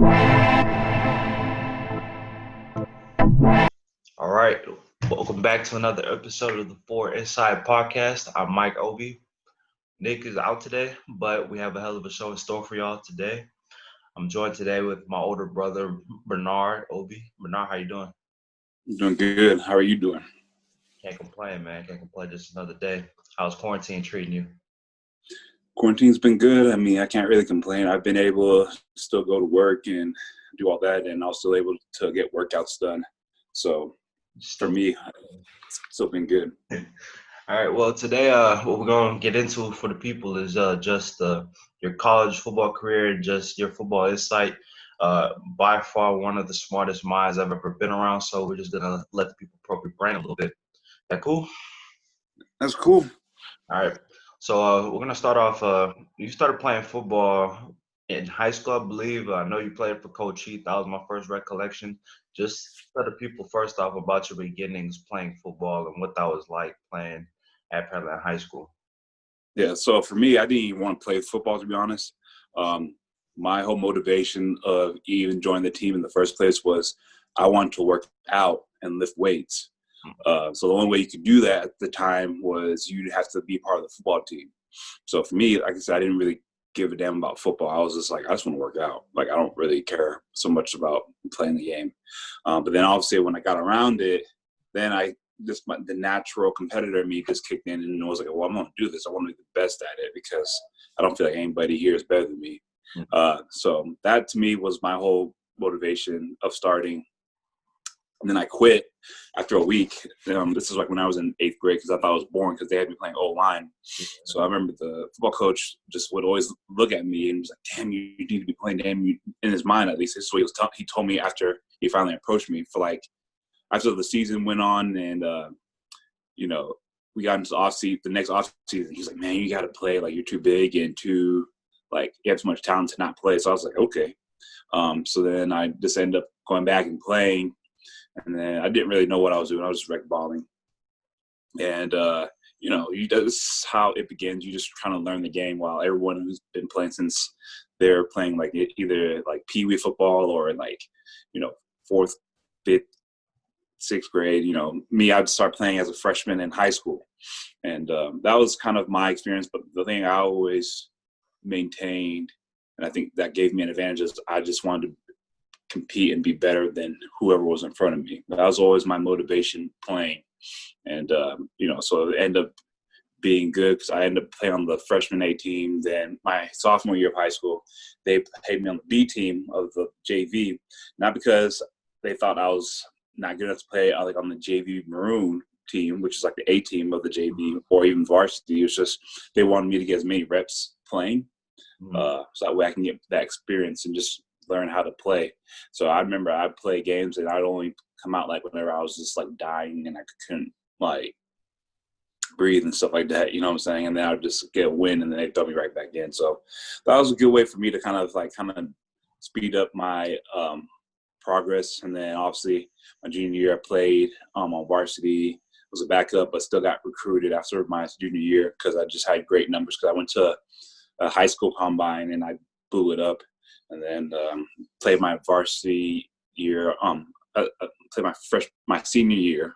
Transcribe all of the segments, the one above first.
All right, welcome back to another episode of the Four Inside Podcast. I'm Mike Obi. Nick is out today, but we have a hell of a show in store for y'all today. I'm joined today with my older brother, Bernard Obi. Bernard, how you doing? Doing good. How are you doing? Can't complain, man. Can't complain. Just another day. How's quarantine treating you? Quarantine's been good. I mean, I can't really complain. I've been able to still go to work and do all that, and I'm still able to get workouts done. So for me, it's still been good. All right. Well, today, what we're going to get into for the people is just your college football career, just your football insight. By far, one of the smartest minds I've ever been around. So we're just gonna let the people probe your brain a little bit. That cool? That's cool. All right. So we're gonna start off. You started playing football in high school, I believe. I know you played for Coach Heath. That was my first recollection. Just tell the people first off about your beginnings playing football and what that was like playing at Pearland High School. Yeah. So for me, I didn't even want to play football, to be honest. My whole motivation of even joining the team in the first place was I wanted to work out and lift weights. So the only way you could do that at the time was you'd have to be part of the football team. So for me, like I said, I didn't really give a damn about football. I was just like, I just want to work out. Like, I don't really care so much about playing the game. But then obviously when I got around it, then the natural competitor in me just kicked in and was like, well, I'm going to do this. I want to be the best at it because I don't feel like anybody here is better than me. So that to me was my whole motivation of starting. And then I quit after a week. This is like when I was in 8th grade because I thought I was boring because they had me playing O-line. So I remember the football coach just would always look at me and was like, damn, you need to be playing. Damn, you, in his mind at least. This is what he told me after he finally approached me for like, after the season went on and, we got into the next off season. He's like, man, you got to play. Like, you're too big and too, like, you have too much talent to not play. So I was like, okay. So then I just ended up going back and playing. And then I didn't really know what I was doing. I was just rec balling. And, that's how it begins. You just kind of learn the game while everyone who's been playing since they're playing like either like Pee Wee football or like, 4th, 5th, 6th grade, me, I'd start playing as a freshman in high school. And that was kind of my experience. But the thing I always maintained, and I think that gave me an advantage, is I just wanted to compete and be better than whoever was in front of me. That was always my motivation playing. And, so it ended up being good because I ended up playing on the freshman A team. Then my sophomore year of high school, they paid me on the B team of the JV, not because they thought I was not good enough to play like on the JV Maroon team, which is like the A team of the JV or even varsity. It was just they wanted me to get as many reps playing. So that way I can get that experience and just learn how to play. So I remember I'd play games and I'd only come out like whenever I was just like dying and I couldn't like breathe and stuff like that, you know what I'm saying? And then I'd just get a win and then they'd throw me right back in. So that was a good way for me to kind of speed up my progress. And then obviously my junior year I played on varsity, was a backup, but still got recruited after my junior year because I just had great numbers because I went to a high school combine and I blew it up. And then played my varsity year. Played my senior year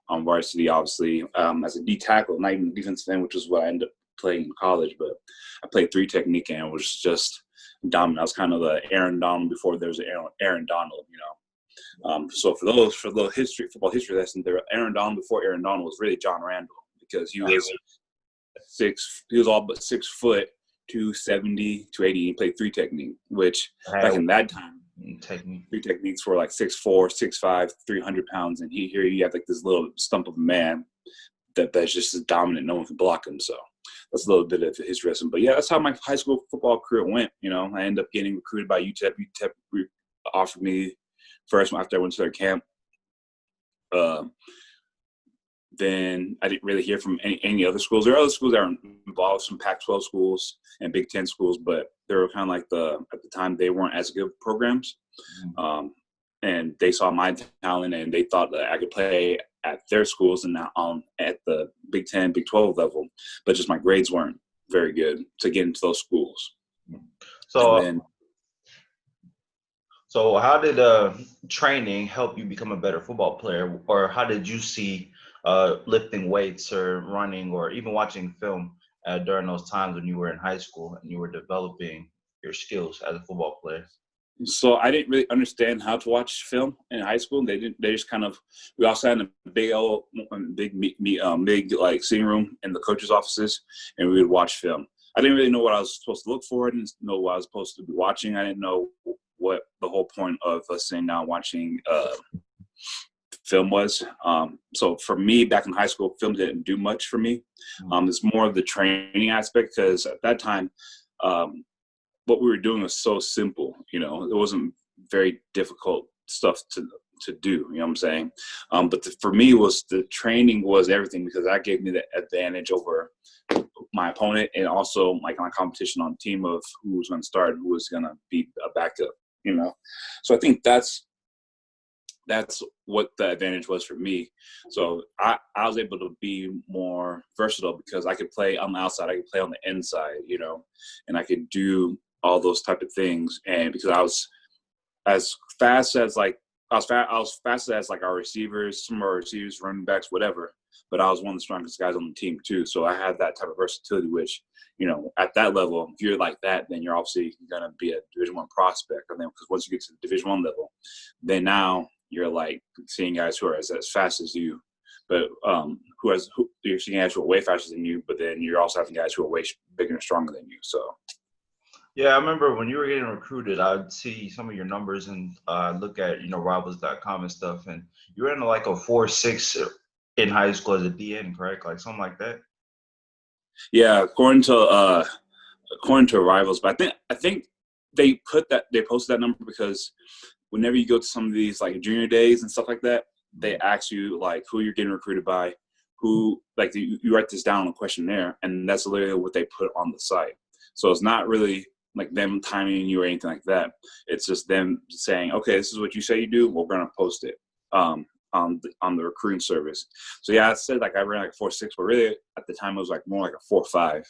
on varsity, obviously, as a D tackle, not even defensive end, which is what I ended up playing in college. But I played 3 technique and was just dominant. I was kind of the Aaron Donald before there was an Aaron Donald, So for the football history lesson, there Aaron Donald before Aaron Donald was really John Randall because he was he was all but 6 foot. 270, 280, he played 3 technique, which back in that time, 3 techniques for like 6'4", 6'5", 300 pounds. And here you have like this little stump of a man that's just as dominant. No one can block him. So that's a little bit of a history lesson. But yeah, that's how my high school football career went. I ended up getting recruited by UTEP. UTEP offered me first after I went to their camp. Then I didn't really hear from any other schools. There are other schools that are involved, some Pac-12 schools and Big Ten schools, but they were kind of like at the time, they weren't as good programs. And they saw my talent and they thought that I could play at their schools and not at the Big Ten, Big 12 level, but just my grades weren't very good to get into those schools. So So how did training help you become a better football player, or how did you see lifting weights or running or even watching film during those times when you were in high school and you were developing your skills as a football player? So I didn't really understand how to watch film in high school. They didn't. They just kind of. We also had a big old, big like sitting room in the coaches' offices, and we would watch film. I didn't really know what I was supposed to look for. I didn't know what I was supposed to be watching. I didn't know what the whole point of us sitting down watching film was. So for me, back in high school, film didn't do much for me. It's more of the training aspect because at that time. What we were doing was so simple, it wasn't very difficult stuff to do, you know what I'm saying? But for me was the training was everything because that gave me the advantage over my opponent and also like my competition on the team of who was going to start and who was going to be a backup. So I think that's what the advantage was for me. So I was able to be more versatile because I could play on the outside, I could play on the inside, and I could do all those type of things. And because I was as fast as like I was fast as like our receivers, some of our receivers, running backs, whatever. But I was one of the strongest guys on the team too. So I had that type of versatility, which, at that level, if you're like that, then you're obviously gonna be a Division I prospect. And then because once you get to the Division I level, then now you're like seeing guys who are as fast as you, but you're seeing guys who are way faster than you, but then you're also having guys who are way bigger and stronger than you. So Yeah, I remember when you were getting recruited, I'd see some of your numbers and look at, rivals.com and stuff, and you were in like a 4.6 in high school as a DN, correct? Like something like that? yeah, according to rivals, but I think they posted that number because whenever you go to some of these like junior days and stuff like that, they ask you like who you're getting recruited by, who like you write this down on a questionnaire, and that's literally what they put on the site. So it's not really like them timing you or anything like that. It's just them saying, okay, this is what you say you do. We're gonna post it on the recruiting service. So yeah, I said like I ran like 4.6, but really at the time it was like more like a 4.5.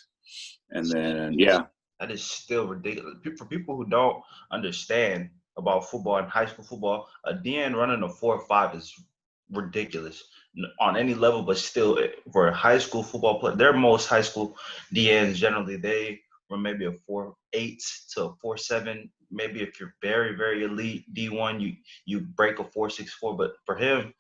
And then yeah. That is still ridiculous. For people who don't understand about football and high school football, a DN running a 4.5 is ridiculous on any level, but still for a high school football player, their most high school DNs generally they run maybe a 4.8 to a 4.7. Maybe if you're very, very elite D1, you break a 4.64. But for him,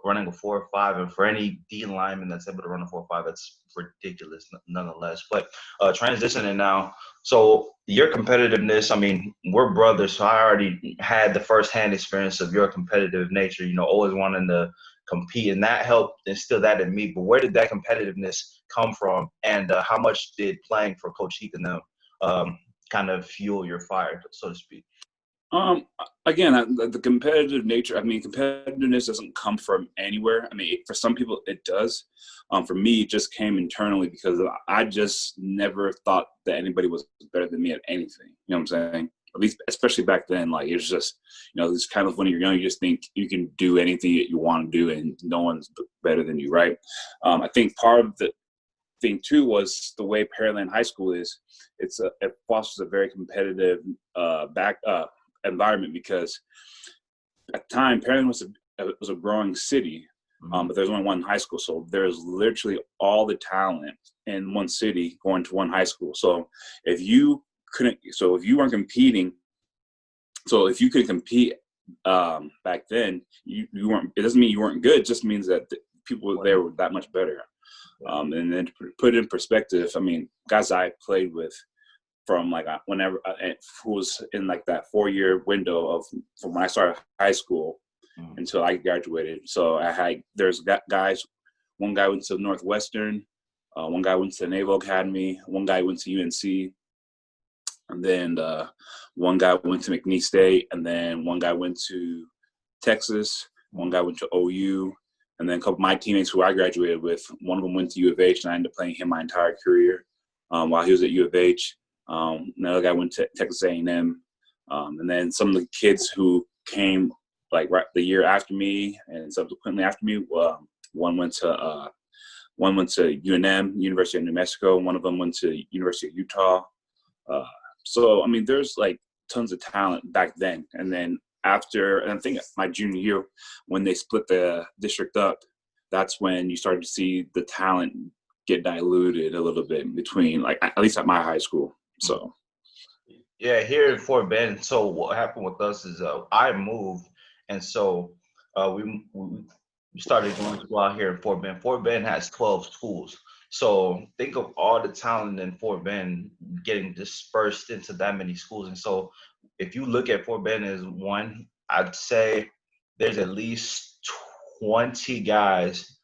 running a 4.5, and for any D lineman that's able to run a 4.5, that's ridiculous nonetheless. But transitioning now, so your competitiveness, I mean, we're brothers, so I already had the firsthand experience of your competitive nature, always wanting to compete, and that helped instill that in me. But where did that competitiveness come from, and how much did playing for Coach Heath and them kind of fuel your fire, so to speak? Again, the competitive nature, I mean, competitiveness doesn't come from anywhere. I mean, for some people it does. For me, it just came internally because I just never thought that anybody was better than me at anything. You know what I'm saying? At least, especially back then, like it's just, it's kind of when you're young, you just think you can do anything that you want to do and no one's better than you, right? I think part of the thing too was the way Pearland High School is. It fosters a very competitive environment because at the time Pearland was a growing city, but there's only one high school, so there's literally all the talent in one city going to one high school. So if you weren't competing, so if you could compete back then, you weren't. It doesn't mean you weren't good. It just means that the people there were that much better. And then to put it in perspective, I mean, guys I played with from like whenever who was in like that 4-year window of from when I started high school until I graduated. So there's guys. One guy went to Northwestern, one guy went to the Naval Academy, one guy went to UNC, and then one guy went to McNeese State, and then one guy went to Texas, one guy went to OU, and then a couple of my teammates who I graduated with, one of them went to U of H, and I ended up playing him my entire career while he was at U of H. Another guy went to Texas A&M, and then some of the kids who came like right the year after me and subsequently after me, one went to UNM, University of New Mexico. One of them went to University of Utah. So I mean, there's like tons of talent back then. And then after, and I think my junior year, when they split the district up, that's when you started to see the talent get diluted a little bit between, like, at least at my high school. So. Yeah, here in Fort Bend. So what happened with us is I moved, and so we started going to school out here in Fort Bend. Fort Bend has 12 schools. So think of all the talent in Fort Bend getting dispersed into that many schools. And so if you look at Fort Bend as one, I'd say there's at least 20 guys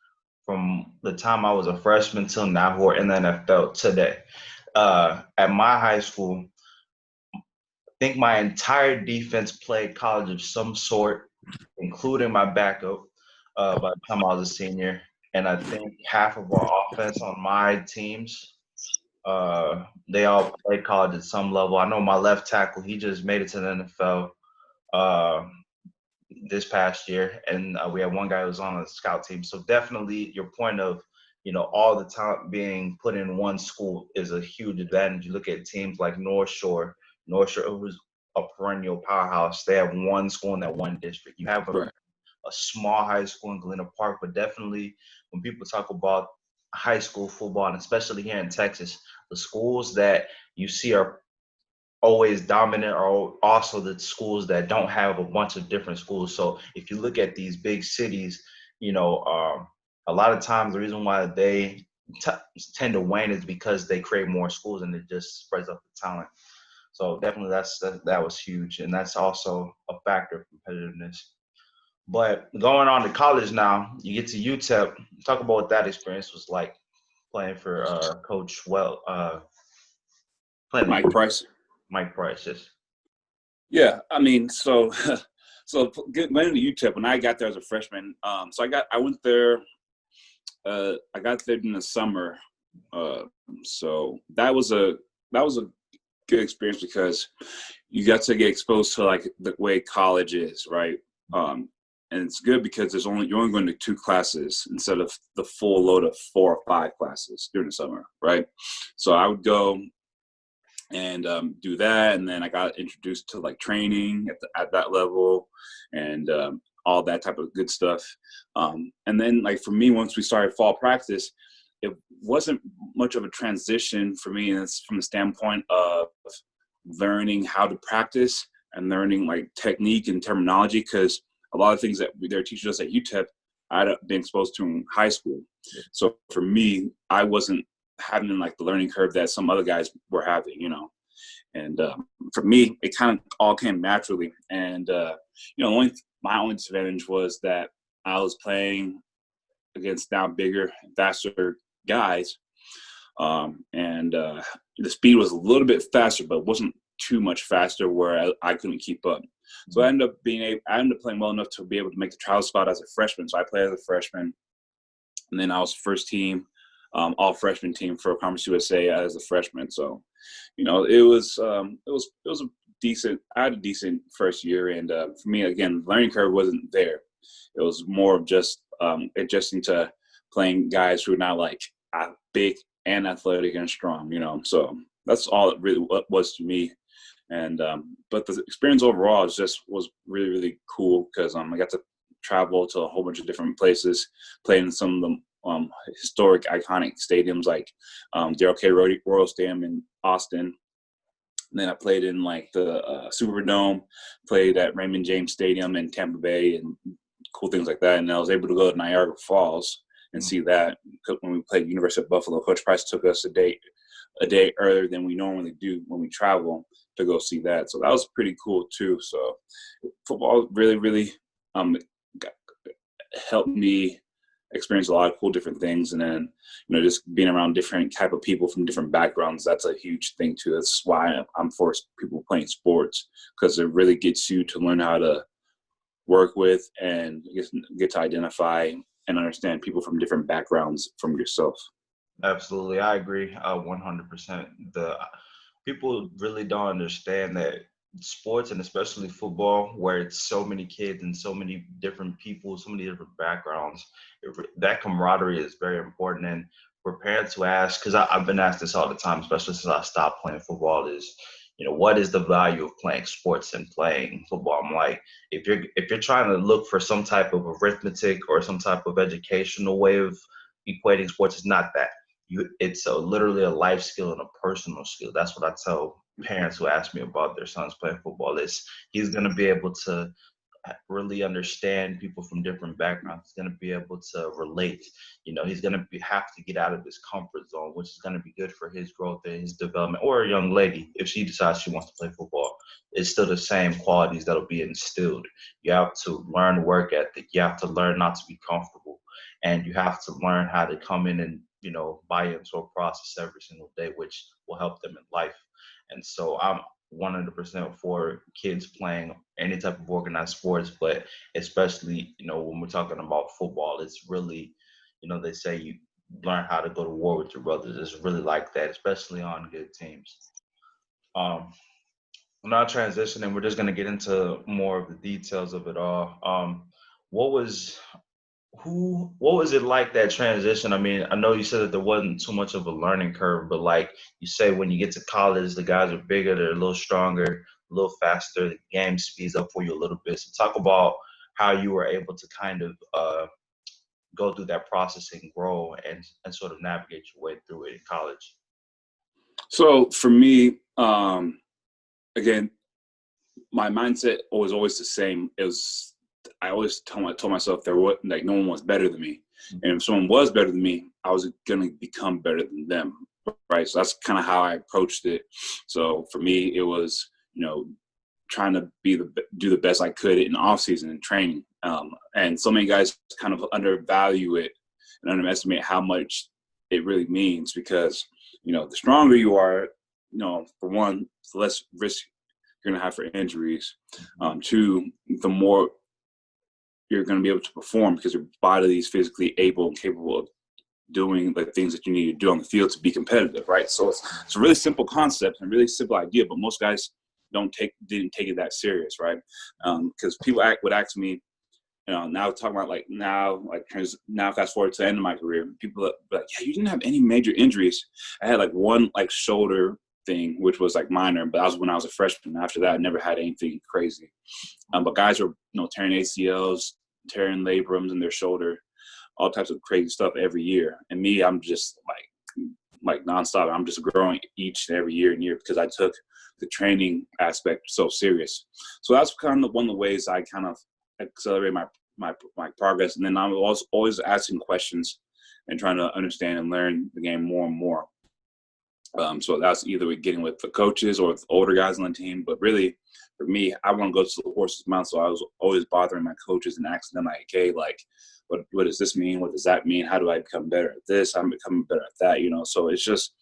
from the time I was a freshman till now who are in the NFL today. At my high school, think my entire defense played college of some sort, including my backup, by the time I was a senior. And I think half of our offense on my teams, they all played college at some level. I know my left tackle, he just made it to the NFL this past year. And we had one guy who was on a scout team. So definitely your point of, all the talent being put in one school is a huge advantage. You look at teams like North Shore, who's a perennial powerhouse. They have one school in that one district. You have a small high school in Galena Park, but definitely when people talk about high school football, and especially here in Texas, the schools that you see are always dominant are also the schools that don't have a bunch of different schools. So if you look at these big cities, a lot of times the reason why they tend to wane is because they create more schools and it just spreads up the talent. So definitely that was huge, and that's also a factor of competitiveness. But going on to college now, you get to UTEP. Talk about what that experience was like playing for Coach Mike Price. Mike Price, yes. Yeah, I mean, so going into UTEP when I got there as a freshman. So I went there. I got there in the summer. So that was a good experience because you got to get exposed to like the way college is, right? And it's good because you're only going to 2 classes instead of the full load of 4 or 5 classes during the summer, right? So I would go and do that, and then I got introduced to like training at that level, and all that type of good stuff. And then like for me, once we started fall practice, it wasn't much of a transition for me, and it's from the standpoint of learning how to practice and learning like technique and terminology, because a lot of things that they're teaching us at UTEP, I'd been exposed to in high school. So for me, I wasn't having like the learning curve that some other guys were having, And for me, it kind of all came naturally. And my only disadvantage was that I was playing against now bigger, faster guys, and the speed was a little bit faster, but wasn't too much faster where I couldn't keep up. So I ended up playing well enough to be able to make the trial spot as a freshman. So I played as a freshman, and then I was first team, all freshman team for Conference USA as a freshman. So, it was a decent. I had a decent first year, and for me, again, learning curve wasn't there. It was more of just adjusting to playing guys who are now like big and athletic and strong. So that's all it really was to me. And but the experience overall was really, really cool because I got to travel to a whole bunch of different places, play in some of the historic, iconic stadiums like Darrell K. Royal Stadium in Austin. And then I played in like the Superdome, played at Raymond James Stadium in Tampa Bay, and cool things like that. And I was able to go to Niagara Falls and see that. When we played University of Buffalo, Coach Price took us a day earlier than we normally do when we travel to go see that. So that was pretty cool too. So football really, really helped me experience a lot of cool different things. And then, just being around different type of people from different backgrounds, that's a huge thing too. That's why I'm for people playing sports, because it really gets you to learn how to work with and get to identify and understand people from different backgrounds from yourself. Absolutely. I agree 100%. The people really don't understand that sports, and especially football, where it's so many kids and so many different people, so many different backgrounds, that camaraderie is very important. And for parents who ask, because I've been asked this all the time, especially since I stopped playing football, is, what is the value of playing sports and playing football? I'm like, if you're trying to look for some type of arithmetic or some type of educational way of equating sports, it's not that. It's literally a life skill and a personal skill. That's what I tell parents who ask me about their sons playing football. Is he's going to be able to really understand people from different backgrounds. He's going to be able to relate. He's going to have to get out of his comfort zone, which is going to be good for his growth and his development. Or a young lady, if she decides she wants to play football, it's still the same qualities that'll be instilled. You have to learn work ethic. You have to learn not to be comfortable, and you have to learn how to come in and buy into a process every single day, which will help them in life. And so I'm 100% for kids playing any type of organized sports, but especially, when we're talking about football, it's really, they say you learn how to go to war with your brothers. It's really like that, especially on good teams. Um, we're not transitioning. We're just going to get into more of the details of it all. What was what was it like, that transition? I mean, I know you said that there wasn't too much of a learning curve, but like you say, when you get to college, the guys are bigger, they're a little stronger, a little faster, the game speeds up for you a little bit. So talk about how you were able to kind of go through that process and grow and sort of navigate your way through it in college. So for me, again, my mindset was always the same. I always told myself like no one was better than me, and if someone was better than me, I was gonna become better than them, right? So that's kind of how I approached it. So for me, it was trying to do the best I could in off season and training. And so many guys kind of undervalue it and underestimate how much it really means, because the stronger you are, for one, the less risk you're going to have for injuries. Two, the more you're going to be able to perform, because your body is physically able and capable of doing the things that you need to do on the field to be competitive, right? So it's a really simple concept and really simple idea, but most guys didn't take it that serious, right? Because people would ask me, now talking about now fast forward to the end of my career, people are like, yeah, you didn't have any major injuries. I had one shoulder thing, which was minor, but that was when I was a freshman. After that, I never had anything crazy. But guys were tearing ACLs, tearing labrums in their shoulder, all types of crazy stuff every year. And me, I'm just like nonstop. I'm just growing each and every year because I took the training aspect so serious. So that's kind of one of the ways I kind of accelerate my progress. And then I was always asking questions and trying to understand and learn the game more and more. So that's either getting with the coaches or with older guys on the team. But really, for me, I want to go to the horse's mouth. So I was always bothering my coaches and asking them, hey, what does this mean? What does that mean? How do I become better at this? I'm becoming better at that, So it's just,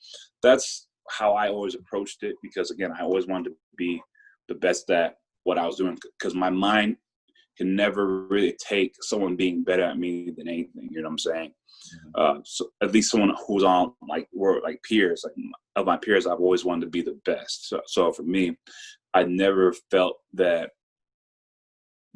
that's how I always approached it, because again, I always wanted to be the best at what I was doing, because my mind can never really take someone being better at me than anything. You know what I'm saying? So at least someone who's on we're peers, of my peers, I've always wanted to be the best. So for me, I never felt that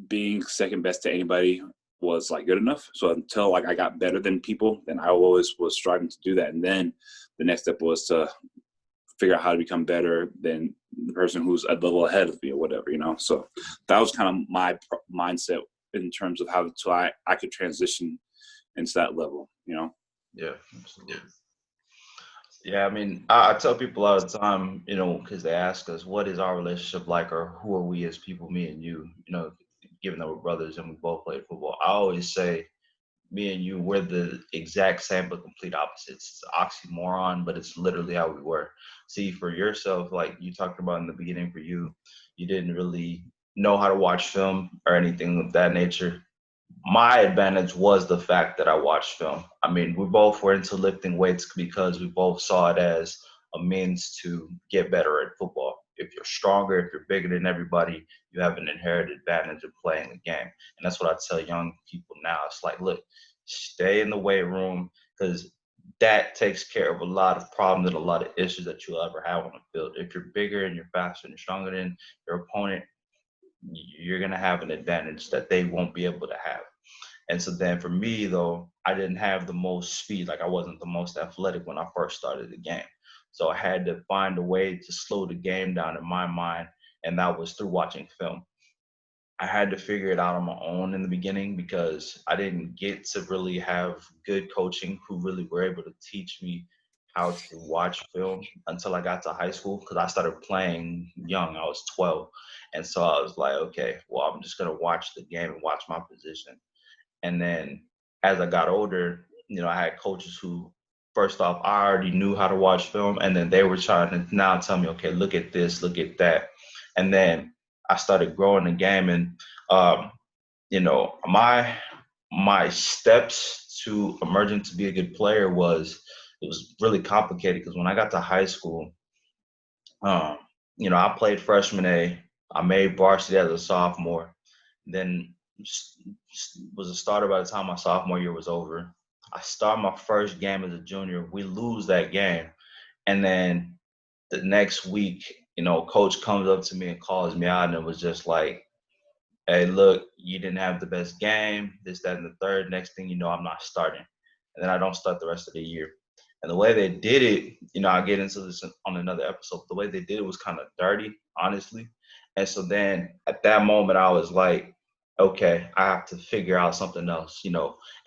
being second best to anybody was good enough. So until I got better than people, then I always was striving to do that. And then the next step was to figure out how to become better than the person who's a level ahead of me or whatever, So that was kind of my mindset in terms of how I could transition into that level, Yeah, absolutely. Yeah, I mean, I tell people all the time, because they ask us, what is our relationship like, or who are we as people, me and you, given that we're brothers and we both played football. I always say, me and you, we're the exact same but complete opposites. It's an oxymoron, but it's literally how we were. See, for yourself, like you talked about in the beginning, for you, you didn't really know how to watch film or anything of that nature. My advantage was the fact that I watched film. I mean, we both were into lifting weights because we both saw it as a means to get better at football. If you're stronger, if you're bigger than everybody, you have an inherent advantage of playing the game. And that's what I tell young people now. It's like, look, stay in the weight room, because that takes care of a lot of problems and a lot of issues that you'll ever have on the field. If you're bigger and you're faster and you're stronger than your opponent, you're going to have an advantage that they won't be able to have. And so then for me, though, I didn't have the most speed. I wasn't the most athletic when I first started the game. So I had to find a way to slow the game down in my mind, and that was through watching film. I had to figure it out on my own in the beginning because I didn't get to really have good coaching who really were able to teach me how to watch film until I got to high school because I started playing young. I was 12. And so I was like, okay, well, I'm just going to watch the game and watch my position. And then as I got older, I had coaches who, first off, I already knew how to watch film. And then they were trying to now tell me, okay, look at this, look at that. And then I started growing the game. And, my steps to emerging to be a good player it was really complicated because when I got to high school, um, I played freshman A. I made varsity as a sophomore. Then was a starter by the time my sophomore year was over. I started my first game as a junior. We lose that game. And then the next week, coach comes up to me and calls me out, and it was just like, hey, look, you didn't have the best game, this, that, and the third. Next thing you know, I'm not starting. And then I don't start the rest of the year. And the way they did it, I'll get into this on another episode. The way they did it was kind of dirty, honestly. And so then at that moment, I was like, okay, I have to figure out something else, And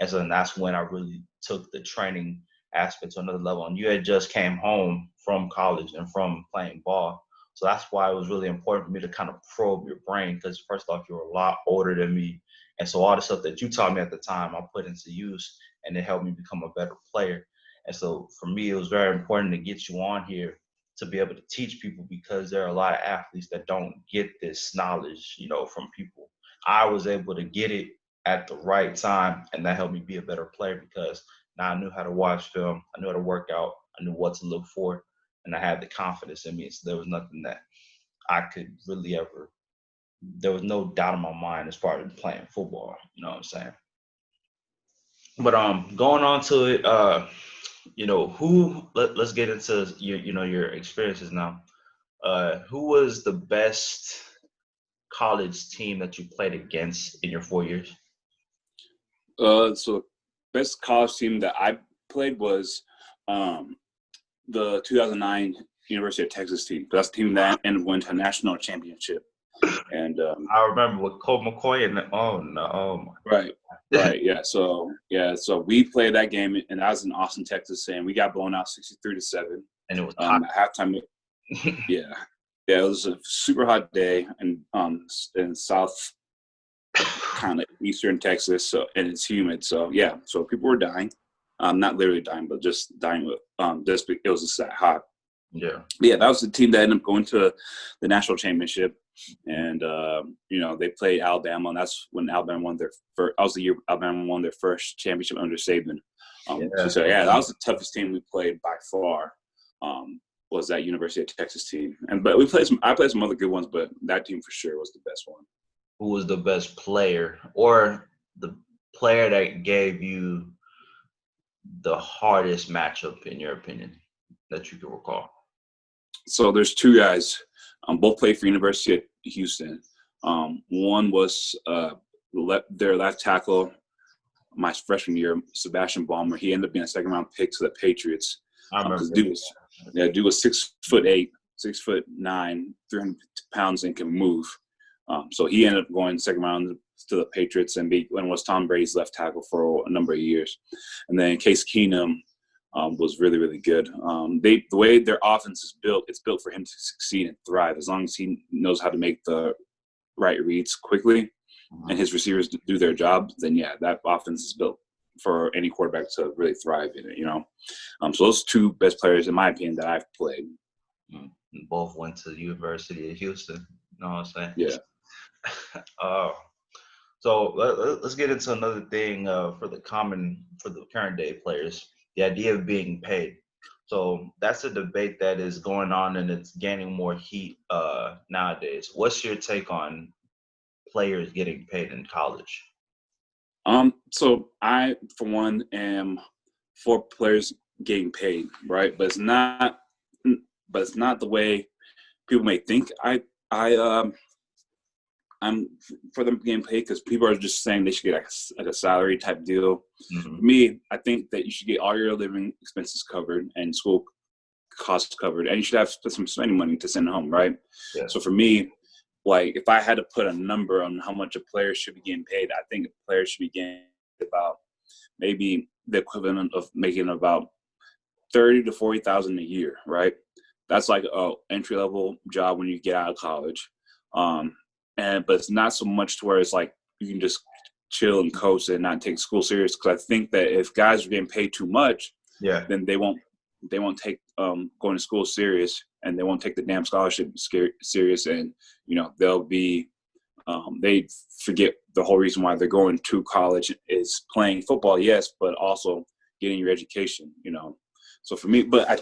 so then that's when I really took the training aspect to another level. And you had just came home from college and from playing ball. So that's why it was really important for me to kind of probe your brain because first off, you're a lot older than me. And so all the stuff that you taught me at the time, I put into use and it helped me become a better player. And so for me, it was very important to get you on here to be able to teach people because there are a lot of athletes that don't get this knowledge, from people. I was able to get it at the right time, and that helped me be a better player because now I knew how to watch film, I knew how to work out, I knew what to look for, and I had the confidence in me. So there was nothing that I could really ever, there was no doubt in my mind as far as playing football, you know what I'm saying? But going on to it, let's get into your experiences now. Who was the best college team that you played against in your 4 years? So best college team that I played was the 2009 University of Texas team. That's the team that ended went to a national championship. And I remember with Colt McCoy and right, yeah. So we played that game, and that was in Austin, Texas, and we got blown out 63-7. And it was at halftime. Yeah, it was a super hot day in South, kind of eastern Texas, so and it's humid. So yeah, so people were dying, not literally dying, but just dying with just it was just that hot. Yeah. But yeah, that was the team that ended up going to the national championship. And they played Alabama, and that's when Alabama won their first. That was the year Alabama won their first championship under Saban. So that was the toughest team we played by far. Was that University of Texas team? But I played some other good ones, but that team for sure was the best one. Who was the best player, or the player that gave you the hardest matchup, in your opinion, that you can recall? So there's two guys. Both played for University of Houston. One was their left tackle my freshman year, Sebastian Ballmer. He ended up being a second-round pick to the Patriots. I remember. Dude was 6'8", 6'9", 300 pounds, and can move. So he ended up going second round to the Patriots and was Tom Brady's left tackle for a number of years. And then Case Keenum was really, really good. The way their offense is built, it's built for him to succeed and thrive. As long as he knows how to make the right reads quickly and his receivers do their job, then yeah, that offense is built for any quarterback to really thrive in it, So those two best players, in my opinion, that I've played. Both went to the University of Houston. You know what I'm saying? Yeah. So let's get into another thing for the current day players, the idea of being paid. So that's a debate that is going on, and it's gaining more heat nowadays. What's your take on players getting paid in college? So I, for one, am for players getting paid, right? But it's not the way people may think. I'm for them getting paid because people are just saying they should get like a salary type deal. Mm-hmm. For me, I think that you should get all your living expenses covered and school costs covered, and you should have some spending money to send home, right? Yeah. So for me, like if I had to put a number on how much a player should be getting paid, I think a player should be getting about maybe the equivalent of making about 30 to 40,000 a year, right? That's like a entry level job when you get out of college, but it's not so much to where it's like you can just chill and coast and not take school serious. Because I think that if guys are getting paid too much, then they won't take going to school serious, and they won't take the damn scholarship serious, and they'll be they forget the whole reason why they're going to college is playing football, yes, but also getting your education. So for me, but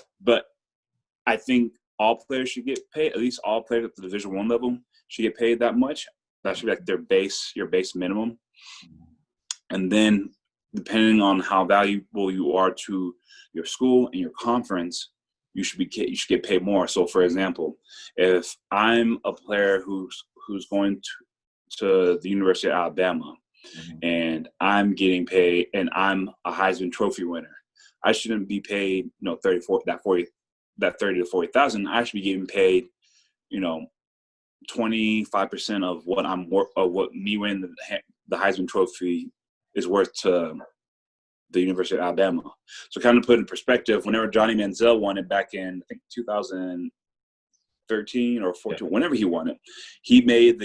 I think all players should get paid. At least all players at the Division I level should get paid that much. That should be like your base minimum. And then depending on how valuable you are to your school and your conference, you should get paid more. So for example, if I'm a player who's going to the University of Alabama, and I'm getting paid, and I'm a Heisman Trophy winner, I shouldn't be paid 30 to 40,000. I should be getting paid 25% of what what me winning the Heisman Trophy is worth to the University of Alabama. So kind of put in perspective, whenever Johnny Manziel won it back in, I think 2013 or 14, whenever he won it, he made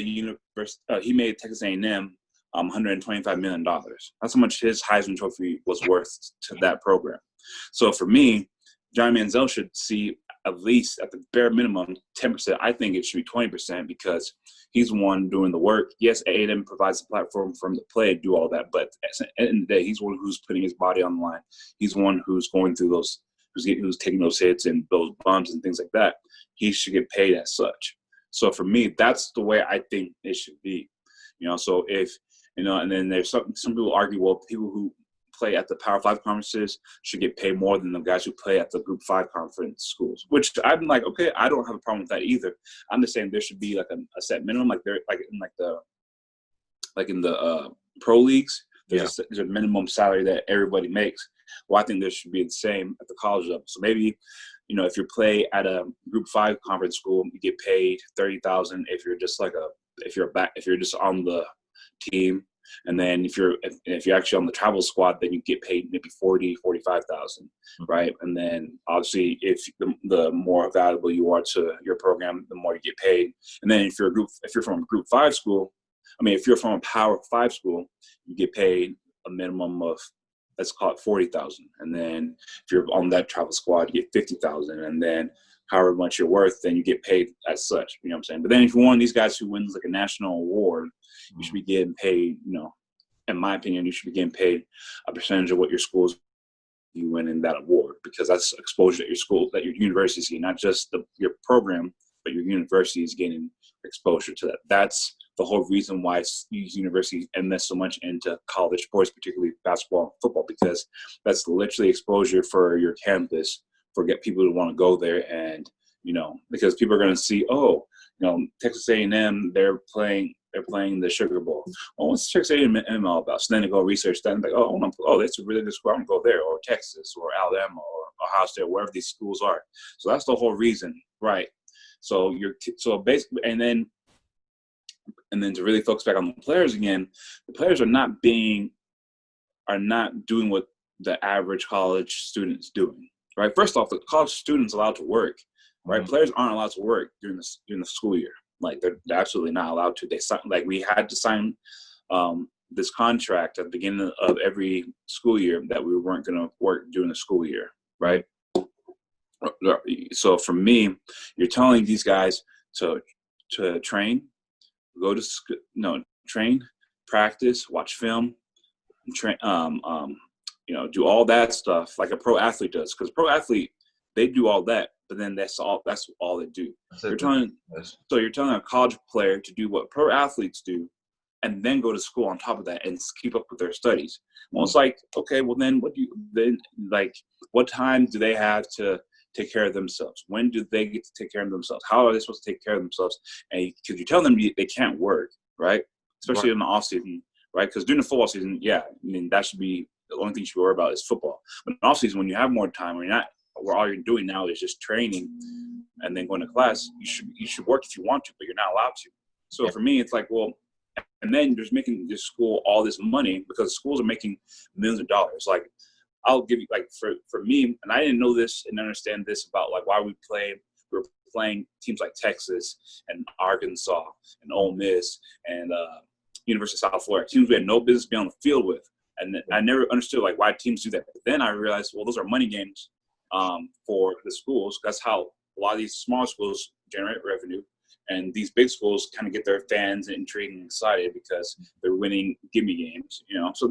Texas A&M $125 million. That's how much his Heisman Trophy was worth to that program. So for me, Johnny Manziel should see at least at the bare minimum 10%. I think it should be 20% because he's the one doing the work. Yes, A&M provides a platform for him to play and do all that, but at the end of the day, he's the one who's putting his body on the line. He's the one who's going through those, who's taking those hits and those bumps and things like that. He should get paid as such. So for me, that's the way I think it should be. So if and then there's some people argue, well, people who play at the Power 5 conferences should get paid more than the guys who play at the Group 5 conference schools, which I'm like, okay, I don't have a problem with that either. I'm just saying there should be like a set minimum, like in the pro leagues, there's a minimum salary that everybody makes. Well, I think there should be the same at the college level. So maybe, if you play at a Group 5 conference school, you get paid $30,000 if you're just if you're just on the team. And then if you're actually on the travel squad, then you get paid maybe $45,000, right? And then obviously, if the more valuable you are to your program, the more you get paid. And then if you're from a Group 5 school, if you're from a Power 5 school, you get paid a minimum of, let's call it $40,000. And then if you're on that travel squad, you get $50,000. And then however much you're worth, then you get paid as such. You know what I'm saying? But then if you're one of these guys who wins like a national award, you should be getting paid, in my opinion, you should be getting paid a percentage of what your school's you win in that award, because that's exposure that your university is getting, not just your program, but your university is getting exposure to that. That's the whole reason why these universities invest so much into college sports, particularly basketball and football, because that's literally exposure for your campus, for people to want to go there. And, because people are going to see, Texas A&M, they're playing the Sugar Bowl. Oh, what's Texas A&M all about? So then they go research that and that's a really good school. I'm going to go there, or Texas, or Alabama, or Ohio State, wherever these schools are. So that's the whole reason, right? So basically, and then to really focus back on the players again, the players are not doing what the average college student's doing, right? First off, the college student's allowed to work, right? Players aren't allowed to work during the school year. Like they're absolutely not allowed to. We had to sign this contract at the beginning of every school year that we weren't going to work during the school year, right? So for me, you're telling these guys to train, go to school, train, practice, watch film, train, do all that stuff like a pro athlete does. Because pro athlete, they do all that, but then that's all they do. You're telling a college player to do what pro athletes do, and then go to school on top of that and keep up with their studies. Well, it's like, okay, well then what time do they have to take care of themselves? When do they get to take care of themselves? How are they supposed to take care of themselves? And because you tell them they can't work, right? Especially in the off season, right? Because during the football season, that should be the only thing you should worry about is football. But in the off season, when you have more time, when you're not where all you're doing now is just training and then going to class, you should work if you want to, but you're not allowed to. So for me, it's like, well, and then there's making this school all this money because schools are making millions of dollars. Like, I'll give you, like, for me, and I didn't know this and understand this about, like, why we were playing teams like Texas and Arkansas and Ole Miss and University of South Florida, teams we had no business being on the field with. And I never understood, like, why teams do that. But then I realized, well, those are money games for the schools. That's how a lot of these small schools generate revenue. And these big schools kind of get their fans intrigued and excited because they're winning gimme games, you know. So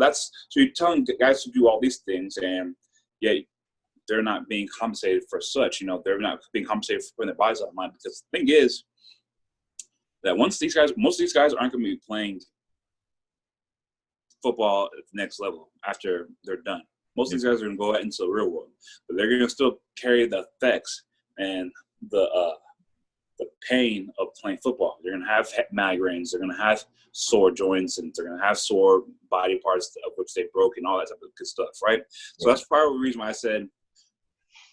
you're telling guys to do all these things, and yet they're not being compensated for such. You know, they're not being compensated for putting their bodies on the line. Because the thing is that most of these guys aren't going to be playing football at the next level after they're done. Most of these guys are going to go out into the real world, but they're going to still carry the effects and the pain of playing football. They're going to have migraines. They're going to have sore joints, and they're going to have sore body parts of which they broke and all that type of good stuff, right? So that's part of the reason why I said,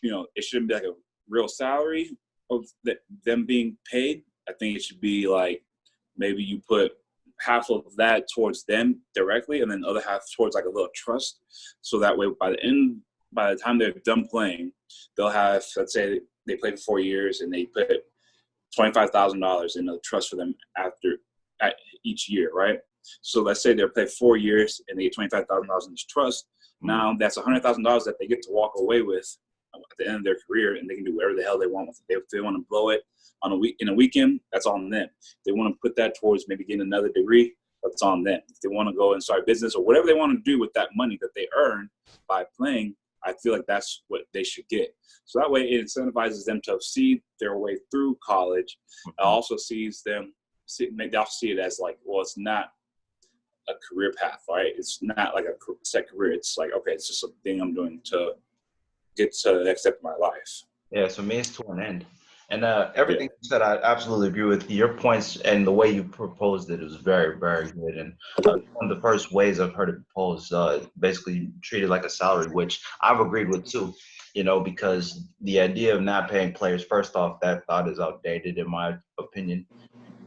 you know, it shouldn't be like a real salary of them being paid. I think it should be like maybe you put half of that towards them directly and then the other half towards like a little trust. So that way by the time they're done playing, they'll have, let's say they played for 4 years and they put $25,000 in a trust for them at each year, right? So let's say they're played 4 years and they get $25,000 in this trust. Now that's $100,000 that they get to walk away with at the end of their career, and they can do whatever the hell they want with it. If they want to blow it in a weekend, that's on them. If they want to put that towards maybe getting another degree, that's on them. If they want to go and start a business or whatever they want to do with that money that they earn by playing, I feel like that's what they should get. So that way it incentivizes them to see their way through college. It also sees them, they also see it as like, well, it's not a career path, right? It's not like a set career. It's like, okay, it's just a thing I'm doing to get to the next step of my life. Yeah, so means to an end. And everything you said, I absolutely agree with your points, and the way you proposed it was very, very good. And one of the first ways I've heard it proposed, basically treated like a salary, which I've agreed with too. You know, because the idea of not paying players, first off, that thought is outdated in my opinion.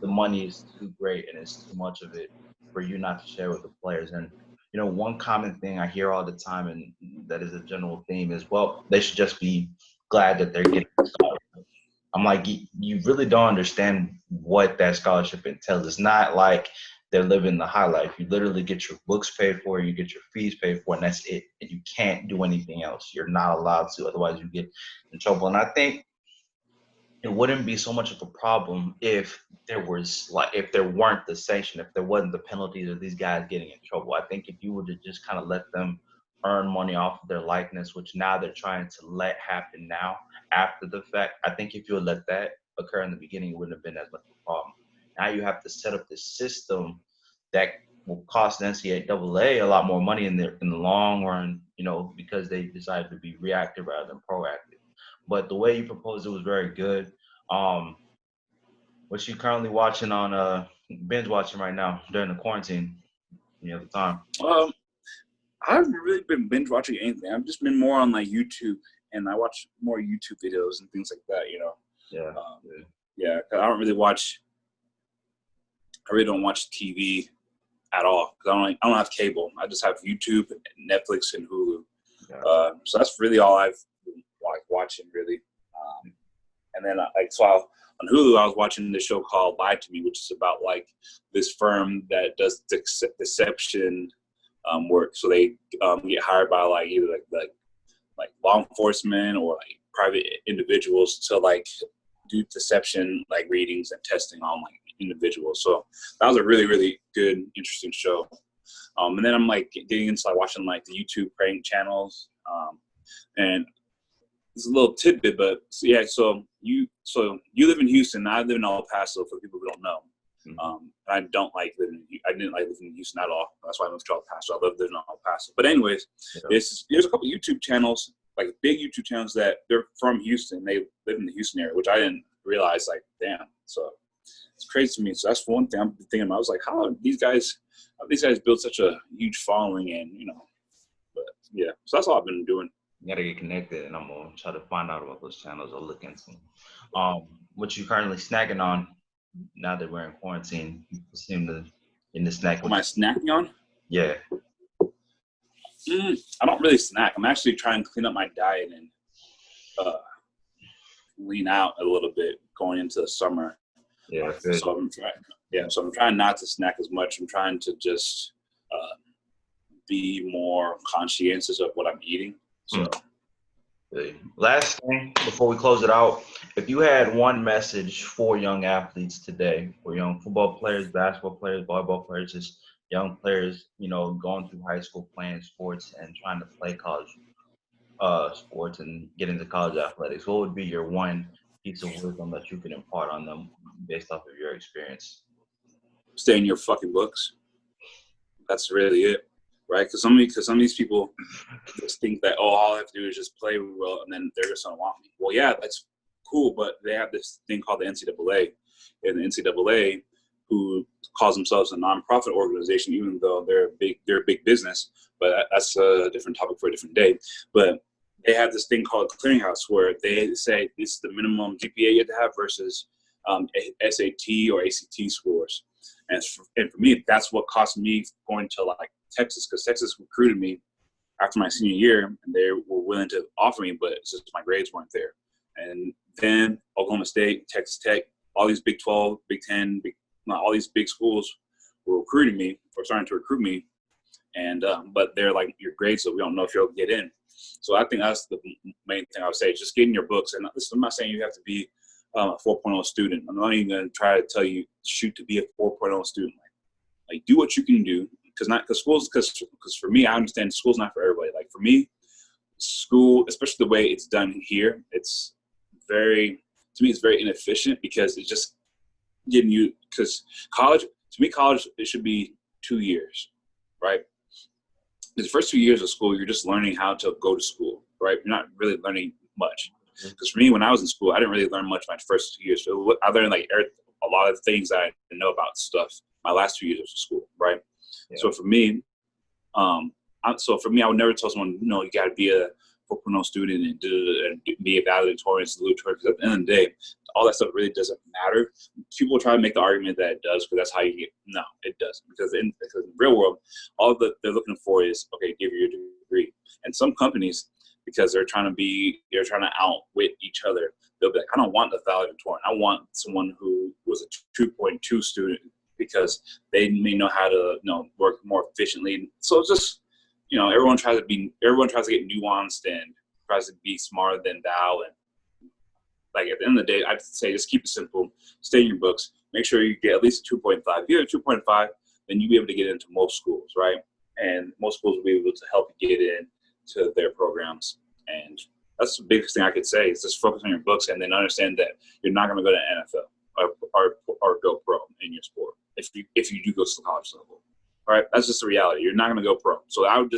The money is too great, and it's too much of it for you not to share with the players. And you know, one common thing I hear all the time, and that is a general theme, is, well, they should just be glad that they're getting a scholarship. I'm like, you really don't understand what that scholarship entails. It's not like they're living the high life. You literally get your books paid for, you get your fees paid for, and that's it. And you can't do anything else. You're not allowed to, otherwise you get in trouble. And I think it wouldn't be so much of a problem if there weren't the sanction, if there wasn't the penalties of these guys getting in trouble. I think if you were to just kind of let them earn money off of their likeness, which now they're trying to let happen now after the fact, I think if you would let that occur in the beginning, it wouldn't have been as much of a problem. Now you have to set up this system that will cost the NCAA a lot more money in the long run, you know, because they decided to be reactive rather than proactive. But the way you proposed it was very good. What you currently watching on binge watching right now during the quarantine? You have the time. I haven't really been binge watching anything. I've just been more on like YouTube, and I watch more YouTube videos and things like that. You know. Yeah. Yeah. I don't really watch. I really don't watch TV at all because I don't have cable. I just have YouTube, Netflix, and Hulu. Yeah. So that's really all I've been watching really. And then on Hulu, I was watching this show called Lie to Me, which is about like this firm that does deception work. So they get hired by like either like law enforcement or like private individuals to like do deception like readings and testing on like individuals. So that was a really, really good, interesting show. And then I'm like getting into like watching like the YouTube prank channels. And it's a little tidbit, but yeah. So you live in Houston. I live in El Paso. For people who don't know, I didn't like living in Houston at all. That's why I moved to El Paso. I love living in El Paso. But anyways, there's a couple of YouTube channels, like big YouTube channels that they're from Houston. They live in the Houston area, which I didn't realize. Like, damn. So it's crazy to me. So that's one thing I'm thinking about. I was like, how these guys build such a huge following, and you know. But yeah, so that's all I've been doing. You gotta get connected, and I'm gonna try to find out about those channels or look into them. What you currently snacking on now that we're in quarantine? You seem to in the snack. What am I snacking on? Yeah. I don't really snack. I'm actually trying to clean up my diet and lean out a little bit going into the summer. Yeah. Good. So I'm trying not to snack as much. I'm trying to just be more conscientious of what I'm eating. So. Last thing before we close it out, if you had one message for young athletes today, for young football players, basketball players, volleyball players, just young players, going through high school playing sports and trying to play college sports and get into college athletics, what would be your one piece of wisdom that you can impart on them based off of your experience? Stay in your fucking books. That's really it. Right, because some of these people just think that all I have to do is just play well, and then they're just gonna want me. Well, yeah, that's cool, but they have this thing called the NCAA, and the NCAA, who calls themselves a nonprofit organization, even though they're a big business. But that's a different topic for a different day. But they have this thing called clearinghouse, where they say it's the minimum GPA you have to have versus SAT or ACT scores. And for me, that's what cost me going to like Texas, because Texas recruited me after my senior year, and they were willing to offer me, but it's just my grades weren't there. And then Oklahoma State, Texas Tech, all these Big 12, Big 10, all these big schools were recruiting me or starting to recruit me. And but they're like, your grades, so we don't know if you'll get in. So I think that's the main thing I would say. Just get in your books. And listen, I'm not saying you have to be a 4.0 student. I'm not even going to try to tell you shoot to be a 4.0 student. Like do what you can do, because for me, I understand school's not for everybody. Like for me, school, especially the way it's done here, it's very inefficient, because it's just getting you, because college, to me, college, it should be 2 years, right? The first 2 years of school, you're just learning how to go to school, right? You're not really learning much. Because for me, when I was in school, I didn't really learn much my first 2 years. So I learned like a lot of things I didn't know about stuff my last 2 years of school, right? Yeah. So for me, I would never tell someone, you got to be a 4.0 student and be a valedictorian, salutatorian. Because at the end of the day, all that stuff really doesn't matter. People try to make the argument that it does, because that's how you get. No, it doesn't. Because in the real world, all that they're looking for is, okay, give you your degree. And some companies, because they're trying to outwit each other, they'll be like, I don't want a valedictorian. I want someone who was a 2.2 student, because they may know how to work more efficiently. So it's just, everyone tries to get nuanced and tries to be smarter than thou. And like at the end of the day, I'd say just keep it simple. Stay in your books. Make sure you get at least 2.5. If you have 2.5, then you'll be able to get into most schools, right? And most schools will be able to help you get in to their programs. And that's the biggest thing I could say, is just focus on your books, and then understand that you're not going to go to NFL or go pro in your sport if you do go to the college level. All right, that's just the reality. You're not going to go pro. So I would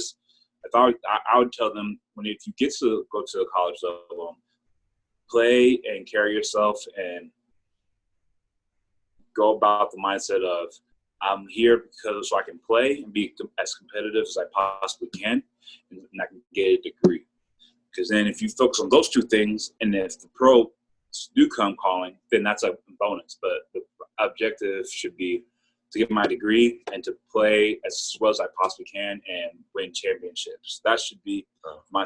tell them, if you get to go to the college level, play and carry yourself and go about the mindset of, I'm here so I can play and be as competitive as I possibly can, and I can get a degree. Because then if you focus on those two things, and if the pros do come calling, then that's a bonus. But the objective should be to get my degree and to play as well as I possibly can and win championships. That should be my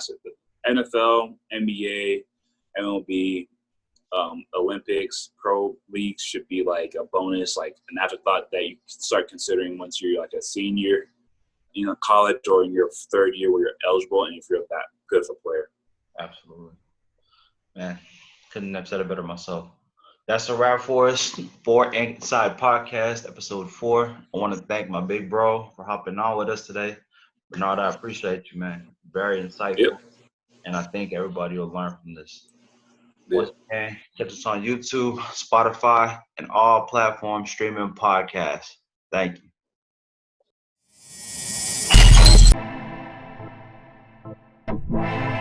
NFL, NBA, MLB, Olympics, pro leagues should be like a bonus, like an afterthought that you start considering once you're like a senior, college, or in your third year where you're eligible, and if you're that good of a player. Absolutely. Man, couldn't have said it better myself. That's a wrap for us for Inside Podcast, episode 4. I want to thank my big bro for hopping on with us today. Bernard, I appreciate you, man. Very insightful. Yep. And I think everybody will learn from this. Once again, catch us on YouTube, Spotify, and all platforms streaming podcasts. Thank you.